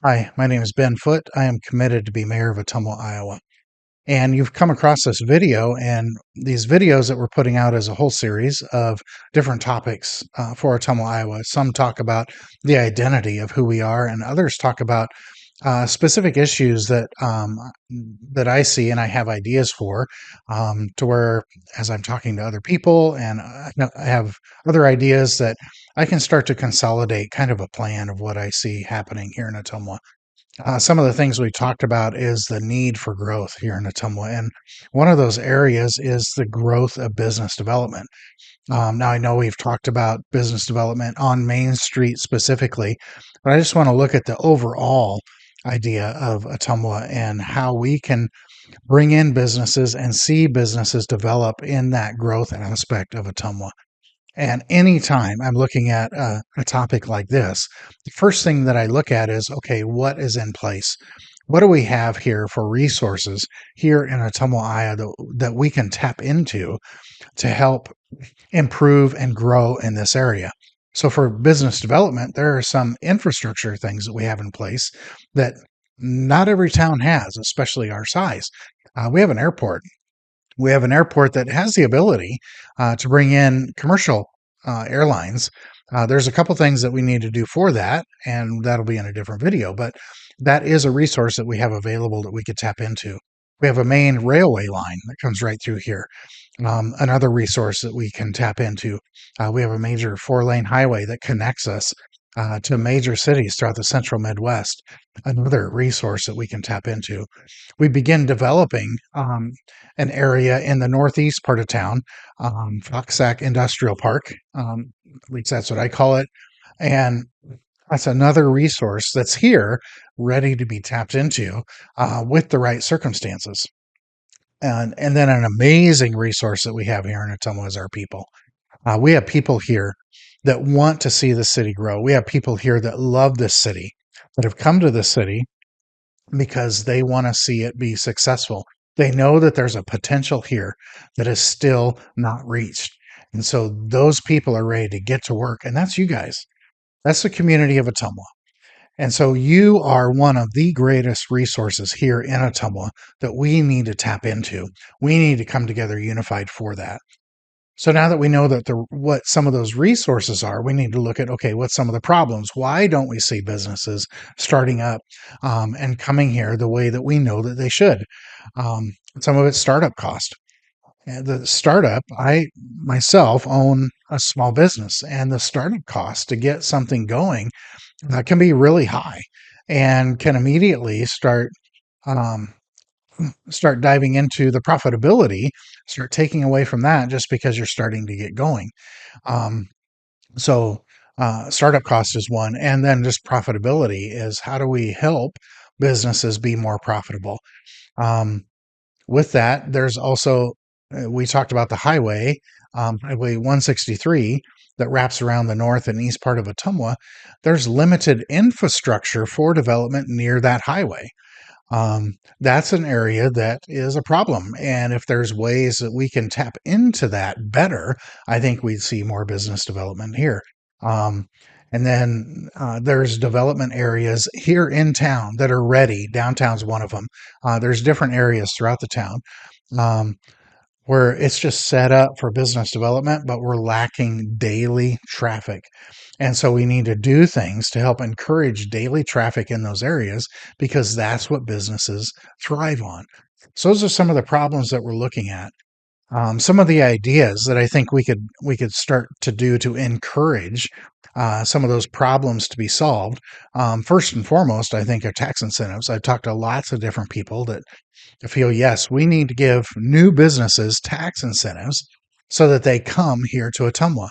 Hi, my name is Ben Foote. I am committed to be mayor of Ottumwa, Iowa. And you've come across this video, and these videos that we're putting out as a whole series of different topics for Ottumwa, Iowa. Some talk about the identity of who we are, and others talk about specific issues that I see and I have ideas for, to where as I'm talking to other people and I have other ideas that I can start to consolidate kind of a plan of what I see happening here in Ottumwa. Some of the things we talked about is the need for growth here in Ottumwa, and one of those areas is the growth of business development. Now, I know we've talked about business development on Main Street specifically, but I just want to look at the overall idea of Ottumwa and how we can bring in businesses and see businesses develop in that growth aspect of Ottumwa. And anytime I'm looking at a topic like this, the first thing that I look at is okay, what is in place? What do we have here for resources here in Ottumwa, Iowa that we can tap into to help improve and grow in this area? So, for business development, there are some infrastructure things that we have in place that not every town has, especially our size. We have an airport. We have an airport that has the ability to bring in commercial airlines. There's a couple things that we need to do for that, and that'll be in a different video, but that is a resource that we have available that we could tap into. We have a main railway line that comes right through here. Another resource that we can tap into. We have a major 4-lane highway that connects us to major cities throughout the central Midwest. Another resource that we can tap into. We begin developing an area in the northeast part of town, Foxsack Industrial Park. At least that's what I call it. And that's another resource that's here ready to be tapped into with the right circumstances. And then an amazing resource that we have here in Ottumwa is our people. We have people here that want to see the city grow. We have people here that love this city, that have come to this city because they want to see it be successful. They know that there's a potential here that is still not reached. And so those people are ready to get to work. And that's you guys. That's the community of Ottumwa. And so you are one of the greatest resources here in Ottumwa that we need to tap into. We need to come together unified for that. So now that we know that what some of those resources are, we need to look at, okay, what's some of the problems? Why don't we see businesses starting up and coming here the way that we know that they should? Some of it's startup cost. And the startup, I myself own a small business, and the startup cost to get something going can be really high and can immediately um, start diving into the profitability, start taking away from that just because you're starting to get going. Um, so, startup cost is one, and then just profitability is how do we help businesses be more profitable? Um, with that, there's also we talked about the highway, Highway 163 that wraps around the north and east part of Ottumwa. There's limited infrastructure for development near that highway. That's an area that is a problem. And if there's ways that we can tap into that better, I think we'd see more business development here. Um, and then there's development areas here in town that are ready. Downtown's one of them. There's different areas throughout the town um, where it's just set up for business development, but we're lacking daily traffic. And so we need to do things to help encourage daily traffic in those areas because that's what businesses thrive on. So those are some of the problems that we're looking at. Some of the ideas that I think we could start to do to encourage some of those problems to be solved. First and foremost, I think are tax incentives. I've talked to lots of different people that feel yes, we need to give new businesses tax incentives so that they come here to Ottumwa.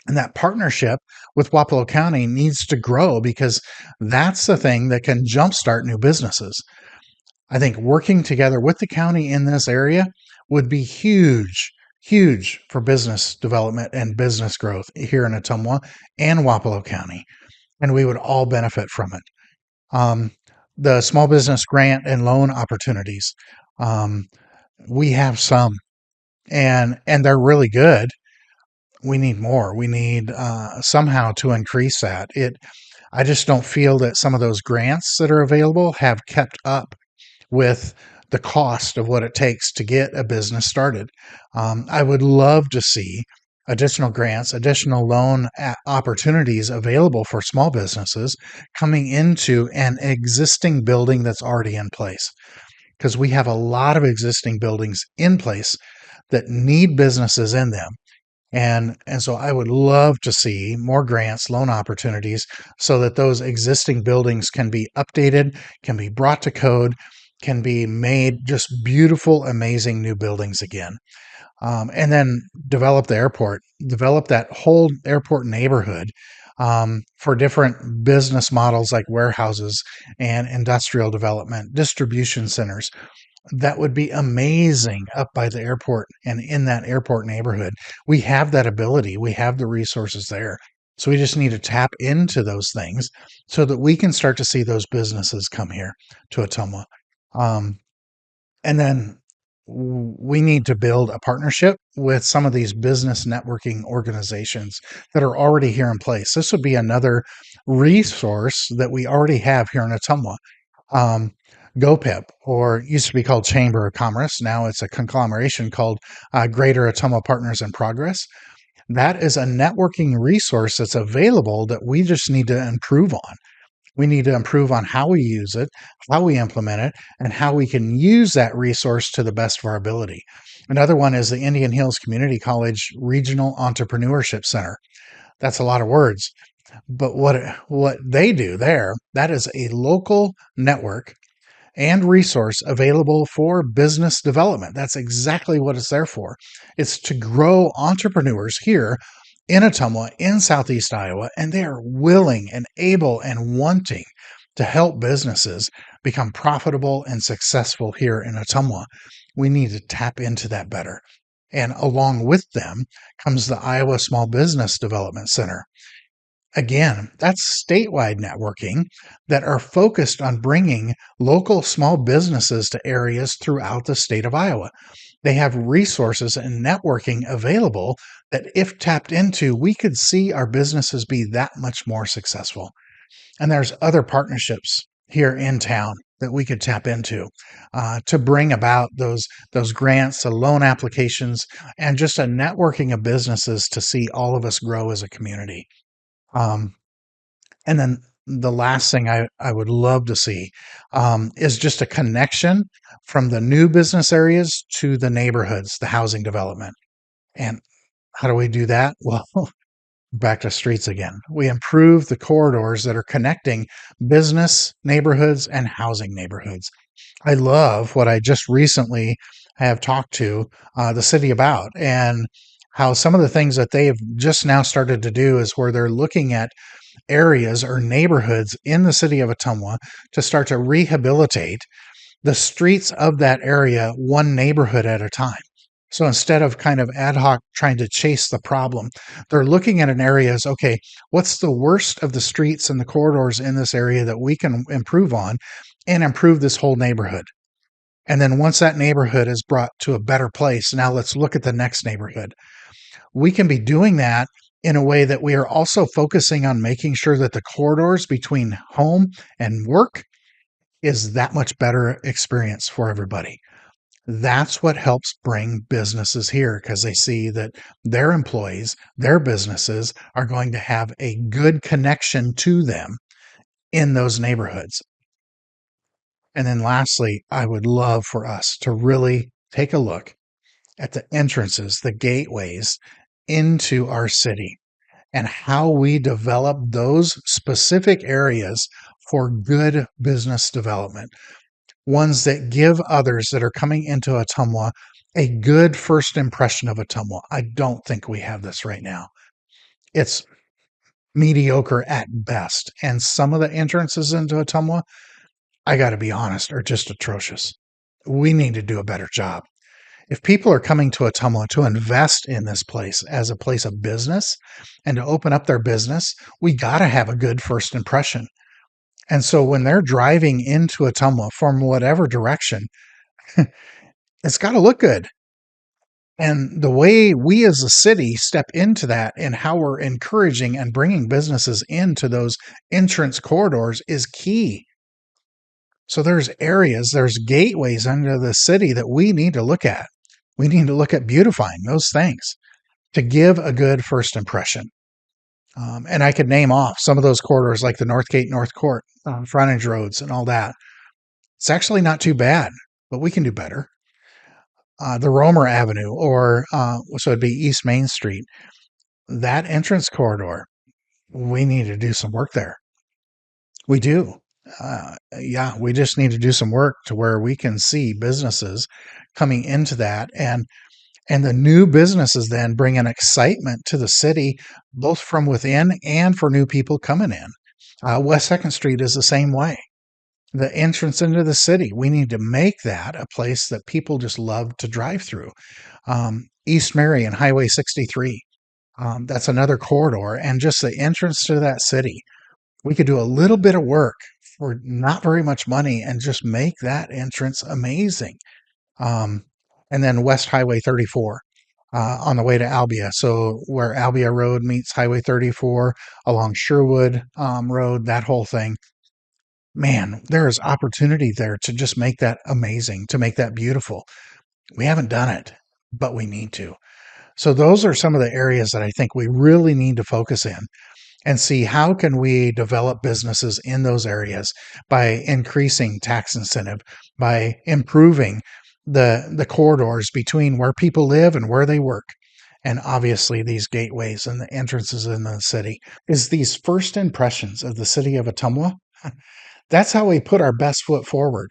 And that partnership with Wapello County needs to grow because that's the thing that can jumpstart new businesses. I think working together with the county in this area would be huge, huge for business development and business growth here in Ottumwa and Wapello County. And we would all benefit from it. Um, the small business grant and loan opportunities, um, we have some, and they're really good. We need more. We need somehow to increase that. I just don't feel that some of those grants that are available have kept up with the cost of what it takes to get a business started. I would love to see additional grants, additional loan opportunities available for small businesses coming into an existing building that's already in place. Because we have a lot of existing buildings in place that need businesses in them. And so I would love to see more grants, loan opportunities, so that those existing buildings can be updated, can be brought to code, can be made just beautiful, amazing new buildings again. And then develop the airport, develop that whole airport neighborhood for different business models like warehouses and industrial development, distribution centers. That would be amazing up by the airport and in that airport neighborhood. We have that ability, we have the resources there. So we just need to tap into those things so that we can start to see those businesses come here to Ottumwa. Um, and then we need to build a partnership with some of these business networking organizations that are already here in place. This would be another resource that we already have here in Ottumwa. um, GoPip, or it used to be called Chamber of Commerce. Now it's a conglomeration called Greater Ottumwa Partners in Progress. That is a networking resource that's available that we just need to improve on. We need to improve on how we use it, how we implement it, and how we can use that resource to the best of our ability. Another one is the Indian Hills Community College Regional Entrepreneurship Center. That's a lot of words, but what they do there, that is a local network and resource available for business development. That's exactly what it's there for. It's to grow entrepreneurs here in Ottumwa, in Southeast Iowa, and they are willing and able and wanting to help businesses become profitable and successful here in Ottumwa. We need to tap into that better. And along with them comes the Iowa Small Business Development Center. Again, that's statewide networking that are focused on bringing local small businesses to areas throughout the state of Iowa. They have resources and networking available that, if tapped into, we could see our businesses be that much more successful. And there's other partnerships here in town that we could tap into to bring about those grants, the loan applications, and just a networking of businesses to see all of us grow as a community. Um, and then the last thing I would love to see is just a connection from the new business areas to the neighborhoods, the housing development. And how do we do that? Well, back to streets again. We improve the corridors that are connecting business neighborhoods and housing neighborhoods. I love what I just recently have talked to the city about, and how some of the things that they have just now started to do is where they're looking at areas or neighborhoods in the city of Ottumwa to start to rehabilitate the streets of that area, one neighborhood at a time. So instead of kind of ad hoc trying to chase the problem, they're looking at an area as, okay, what's the worst of the streets and the corridors in this area that we can improve on and improve this whole neighborhood? And then once that neighborhood is brought to a better place, now let's look at the next neighborhood. We can be doing that in a way that we are also focusing on making sure that the corridors between home and work is that much better experience for everybody. That's what helps bring businesses here, because they see that their employees, their businesses are going to have a good connection to them in those neighborhoods. And then lastly, I would love for us to really take a look at the entrances, the gateways into our city, and how we develop those specific areas for good business development, ones that give others that are coming into Ottumwa a good first impression of Ottumwa. I don't think we have this right now. It's mediocre at best. And some of the entrances into Ottumwa, I got to be honest, are just atrocious. We need to do a better job. If people are coming to Ottumwa to invest in this place as a place of business and to open up their business, we got to have a good first impression. And so when they're driving into Ottumwa from whatever direction, it's got to look good. And the way we as a city step into that and how we're encouraging and bringing businesses into those entrance corridors is key. So there's areas, there's gateways under the city that we need to look at. We need to look at beautifying those things to give a good first impression. And I could name off some of those corridors like the North Gate, North Court, frontage roads, and all that. It's actually not too bad, but we can do better. The Romer Avenue, or so it'd be East Main Street, that entrance corridor, we need to do some work there. We do. Yeah, we just need to do some work to where we can see businesses coming into that, and the new businesses then bring an excitement to the city, both from within and for new people coming in. West Second Street is the same way. The entrance into the city, we need to make that a place that people just love to drive through. East Marion, Highway 63, that's another corridor, and just the entrance to that city. We could do a little bit of work for not very much money and just make that entrance amazing. Um, and then West Highway 34 on the way to Albia. So where Albia Road meets Highway 34 along Sherwood Road, that whole thing. Man, there is opportunity there to just make that amazing, to make that beautiful. We haven't done it, but we need to. So those are some of the areas that I think we really need to focus in and see how can we develop businesses in those areas by increasing tax incentive, by improving the corridors between where people live and where they work. And obviously these gateways and the entrances in the city is these first impressions of the city of Ottumwa. That's how we put our best foot forward.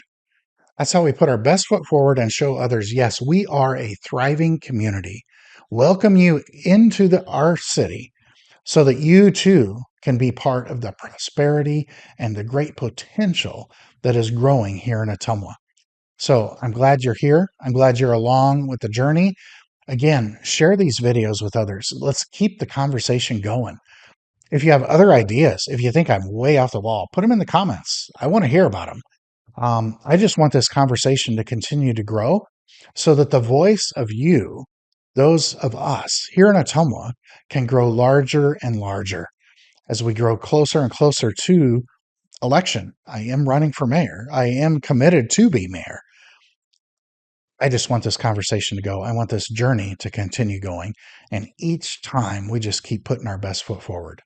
That's how we put our best foot forward and show others, yes, we are a thriving community. Welcome you into our city so that you too can be part of the prosperity and the great potential that is growing here in Ottumwa. So I'm glad you're here. I'm glad you're along with the journey. Again, share these videos with others. Let's keep the conversation going. If you have other ideas, if you think I'm way off the wall, put them in the comments. I want to hear about them. I just want this conversation to continue to grow so that the voice of you, those of us here in Ottumwa, can grow larger and larger as we grow closer and closer to election. I am running for mayor. I am committed to be mayor. I just want this conversation to go. I want this journey to continue going. And each time we just keep putting our best foot forward.